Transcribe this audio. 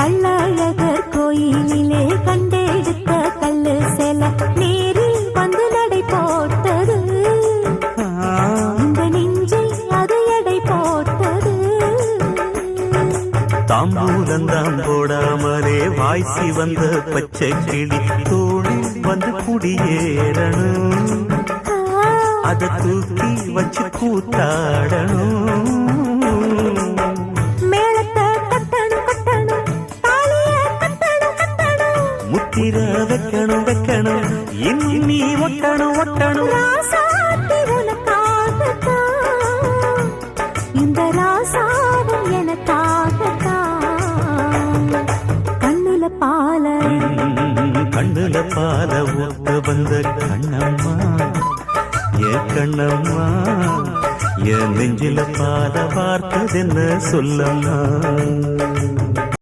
கள்ளழகர் கோயிலிலே கண்டெடுத்த கல்லு செல நேரில் வந்து நடை போட்டது இந்த நெஞ்சில் அது எடை போட்டது தாம்பூலந்தான் போடாமலே வாய்ச்சி வந்த பச்சை கிளி தோழி வந்து குடியேறணும் அதை தூக்கி வச்சு கூத்தாடணும் முத்திர வைக்கணும் வைக்கணும் இன்னும் நீ ஒட்டணும் ஒட்டணும் இந்த ராசாவும் எனக்காகத்தான் கண்ணுல பால ஊட்ட வந்த கண்ணம்மா என் கண்ணம்மா என் நெஞ்சில பால பார்த்ததென்ன சொல்லம்மா